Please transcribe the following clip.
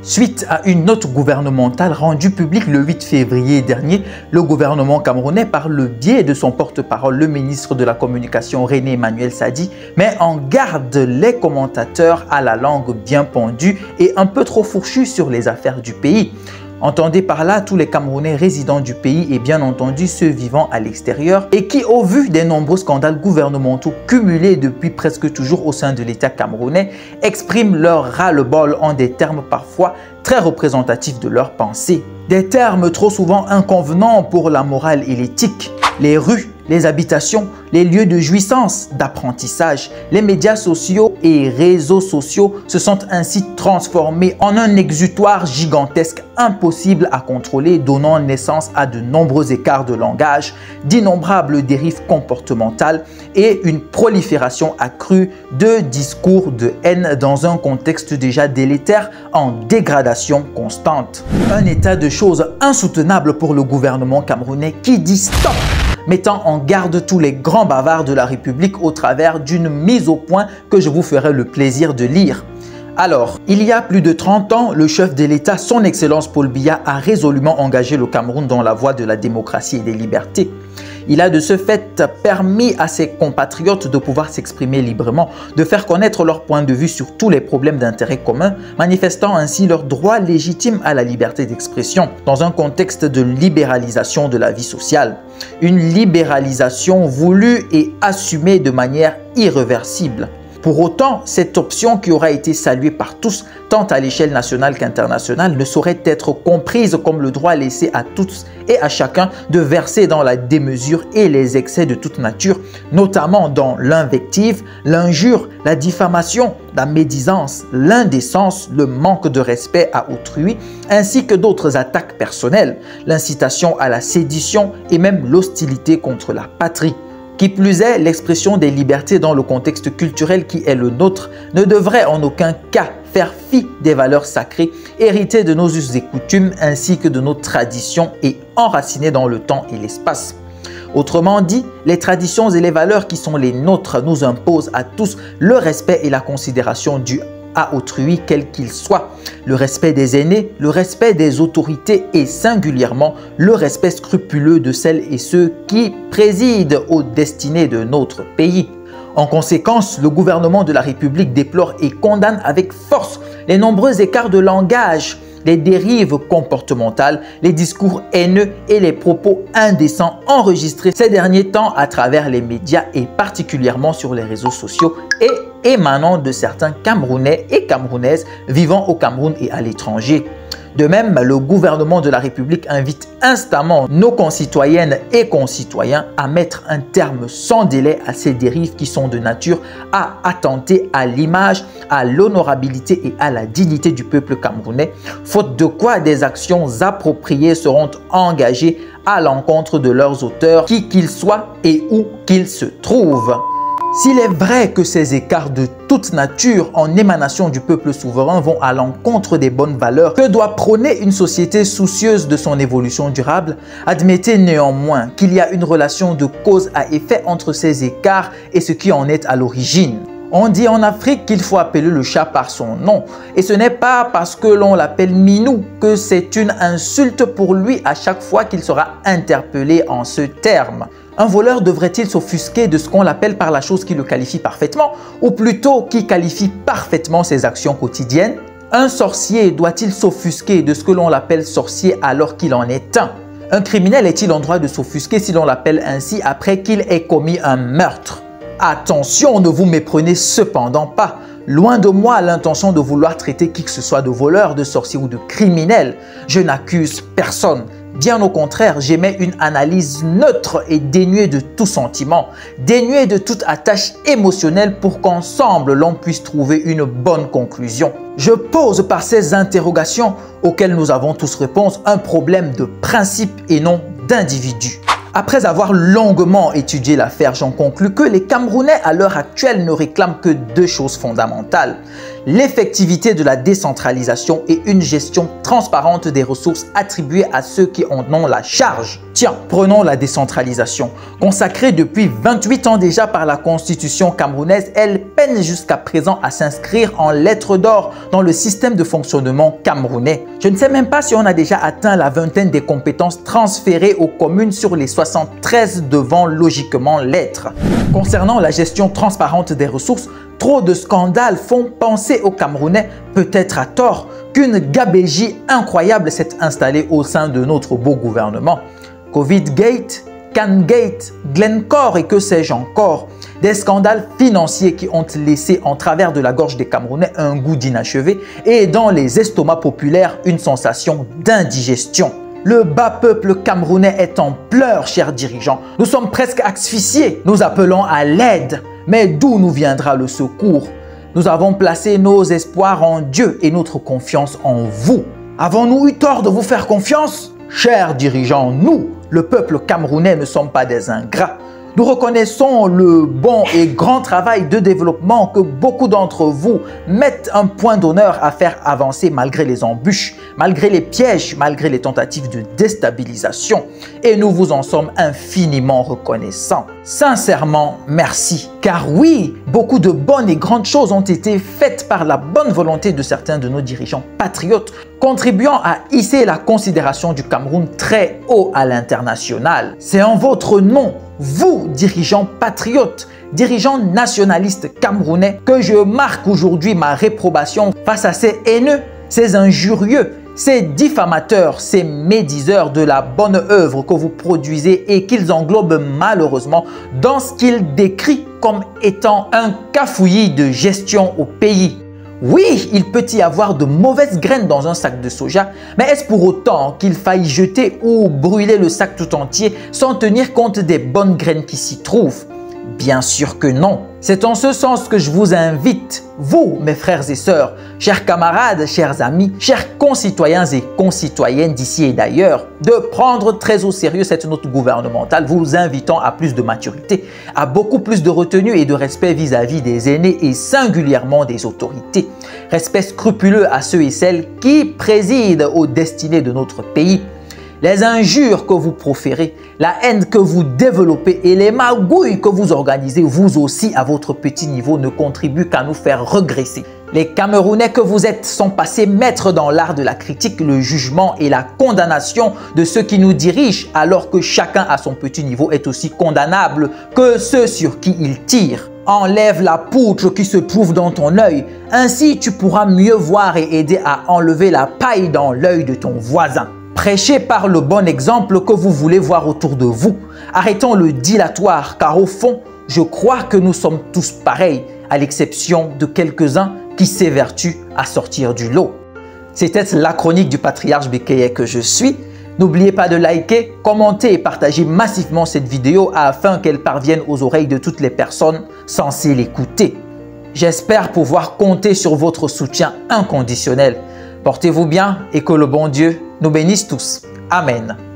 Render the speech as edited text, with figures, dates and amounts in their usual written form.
Suite à une note gouvernementale rendue publique le 8 février dernier, le gouvernement camerounais, par le biais de son porte-parole, le ministre de la Communication René Emmanuel Sadi, met en garde les commentateurs à la langue bien pendue et un peu trop fourchue sur les affaires du pays. Entendez par là tous les Camerounais résidents du pays et bien entendu ceux vivant à l'extérieur et qui, au vu des nombreux scandales gouvernementaux cumulés depuis presque toujours au sein de l'État camerounais, expriment leur ras-le-bol en des termes parfois très représentatifs de leurs pensées. Des termes trop souvent inconvenants pour la morale et l'éthique. Les rues, les habitations, les lieux de jouissance, d'apprentissage, les médias sociaux et réseaux sociaux se sont ainsi transformés en un exutoire gigantesque impossible à contrôler, donnant naissance à de nombreux écarts de langage, d'innombrables dérives comportementales et une prolifération accrue de discours de haine dans un contexte déjà délétère en dégradation constante. Un état de choses insoutenable pour le gouvernement camerounais qui dit stop, mettant en garde tous les grands bavards de la République au travers d'une mise au point que je vous ferai le plaisir de lire. Alors, il y a plus de 30 ans, le chef de l'État, son Excellence Paul Biya, a résolument engagé le Cameroun dans la voie de la démocratie et des libertés. Il a de ce fait permis à ses compatriotes de pouvoir s'exprimer librement, de faire connaître leur point de vue sur tous les problèmes d'intérêt commun, manifestant ainsi leur droit légitime à la liberté d'expression dans un contexte de libéralisation de la vie sociale. Une libéralisation voulue et assumée de manière irréversible. Pour autant, cette option qui aura été saluée par tous, tant à l'échelle nationale qu'internationale, ne saurait être comprise comme le droit laissé à tous et à chacun de verser dans la démesure et les excès de toute nature, notamment dans l'invective, l'injure, la diffamation, la médisance, l'indécence, le manque de respect à autrui, ainsi que d'autres attaques personnelles, l'incitation à la sédition et même l'hostilité contre la patrie. Qui plus est, l'expression des libertés dans le contexte culturel qui est le nôtre ne devrait en aucun cas faire fi des valeurs sacrées héritées de nos us et coutumes ainsi que de nos traditions et enracinées dans le temps et l'espace. Autrement dit, les traditions et les valeurs qui sont les nôtres nous imposent à tous le respect et la considération due à autrui, quel qu'il soit, le respect des aînés, le respect des autorités et singulièrement le respect scrupuleux de celles et ceux qui président aux destinées de notre pays. En conséquence, le gouvernement de la République déplore et condamne avec force les nombreux écarts de langage, les dérives comportementales, les discours haineux et les propos indécents enregistrés ces derniers temps à travers les médias et particulièrement sur les réseaux sociaux et émanant de certains Camerounais et Camerounaises vivant au Cameroun et à l'étranger. De même, le gouvernement de la République invite instamment nos concitoyennes et concitoyens à mettre un terme sans délai à ces dérives qui sont de nature à attenter à l'image, à l'honorabilité et à la dignité du peuple camerounais, faute de quoi des actions appropriées seront engagées à l'encontre de leurs auteurs, qui qu'ils soient et où qu'ils se trouvent. S'il est vrai que ces écarts de toute nature en émanation du peuple souverain vont à l'encontre des bonnes valeurs que doit prôner une société soucieuse de son évolution durable, admettez néanmoins qu'il y a une relation de cause à effet entre ces écarts et ce qui en est à l'origine. On dit en Afrique qu'il faut appeler le chat par son nom et ce n'est pas parce que l'on l'appelle Minou que c'est une insulte pour lui à chaque fois qu'il sera interpellé en ce terme. Un voleur devrait-il s'offusquer de ce qu'on l'appelle par la chose qui le qualifie parfaitement ou plutôt qui qualifie parfaitement ses actions quotidiennes? Un sorcier doit-il s'offusquer de ce que l'on l'appelle sorcier alors qu'il en est un? Un criminel est-il en droit de s'offusquer si l'on l'appelle ainsi après qu'il ait commis un meurtre? Attention, ne vous méprenez cependant pas. Loin de moi l'intention de vouloir traiter qui que ce soit de voleur, de sorcier ou de criminel. Je n'accuse personne. Bien au contraire, j'émets une analyse neutre et dénuée de tout sentiment, dénuée de toute attache émotionnelle pour qu'ensemble l'on puisse trouver une bonne conclusion. Je pose par ces interrogations auxquelles nous avons tous réponse un problème de principe et non d'individu. Après avoir longuement étudié l'affaire, j'en conclus que les Camerounais à l'heure actuelle ne réclament que deux choses fondamentales. l'effectivité de la décentralisation et une gestion transparente des ressources attribuées à ceux qui en ont la charge. Tiens, prenons la décentralisation. Consacrée depuis 28 ans déjà par la Constitution camerounaise, elle peine jusqu'à présent à s'inscrire en lettres d'or dans le système de fonctionnement camerounais. Je ne sais même pas si on a déjà atteint la vingtaine des compétences transférées aux communes sur les 73 devant logiquement l'être. Concernant la gestion transparente des ressources, trop de scandales font penser aux Camerounais, peut-être à tort, qu'une gabegie incroyable s'est installée au sein de notre beau gouvernement. Covid-gate, Can-gate, Glencore et que sais-je encore. Des scandales financiers qui ont laissé en travers de la gorge des Camerounais un goût d'inachevé et dans les estomacs populaires une sensation d'indigestion. Le bas peuple camerounais est en pleurs, chers dirigeants. Nous sommes presque asphyxiés. Nous appelons à l'aide. Mais d'où nous viendra le secours? Nous avons placé nos espoirs en Dieu et notre confiance en vous. Avons-nous eu tort de vous faire confiance? Chers dirigeants, nous, le peuple camerounais, ne sommes pas des ingrats. Nous reconnaissons le bon et grand travail de développement que beaucoup d'entre vous mettent un point d'honneur à faire avancer malgré les embûches, malgré les pièges, malgré les tentatives de déstabilisation. Et nous vous en sommes infiniment reconnaissants. Sincèrement, merci. Car oui, beaucoup de bonnes et grandes choses ont été faites par la bonne volonté de certains de nos dirigeants patriotes, contribuant à hisser la considération du Cameroun très haut à l'international. C'est en votre nom, vous, dirigeants patriotes, dirigeants nationalistes camerounais, que je marque aujourd'hui ma réprobation face à ces haineux, ces injurieux, ces diffamateurs, ces médiseurs de la bonne œuvre que vous produisez et qu'ils englobent malheureusement dans ce qu'ils décrivent comme étant un cafouillis de gestion au pays. Oui, il peut y avoir de mauvaises graines dans un sac de soja, mais est-ce pour autant qu'il faille jeter ou brûler le sac tout entier sans tenir compte des bonnes graines qui s'y trouvent? Bien sûr que non. C'est en ce sens que je vous invite, vous, mes frères et sœurs, chers camarades, chers amis, chers concitoyens et concitoyennes d'ici et d'ailleurs, de prendre très au sérieux cette note gouvernementale, vous invitant à plus de maturité, à beaucoup plus de retenue et de respect vis-à-vis des aînés et singulièrement des autorités. Respect scrupuleux à ceux et celles qui président aux destinées de notre pays. Les injures que vous proférez, la haine que vous développez et les magouilles que vous organisez vous aussi à votre petit niveau ne contribuent qu'à nous faire regresser. Les Camerounais que vous êtes sont passés maîtres dans l'art de la critique, le jugement et la condamnation de ceux qui nous dirigent, alors que chacun à son petit niveau est aussi condamnable que ceux sur qui il tire. Enlève la poutre qui se trouve dans ton œil, ainsi tu pourras mieux voir et aider à enlever la paille dans l'œil de ton voisin. Prêchez par le bon exemple que vous voulez voir autour de vous. Arrêtons le dilatoire car au fond, je crois que nous sommes tous pareils, à l'exception de quelques-uns qui s'évertuent à sortir du lot. C'était la chronique du patriarche Bekeye que je suis. N'oubliez pas de liker, commenter et partager massivement cette vidéo afin qu'elle parvienne aux oreilles de toutes les personnes censées l'écouter. J'espère pouvoir compter sur votre soutien inconditionnel. Portez-vous bien et que le bon Dieu nous bénisse tous. Amen.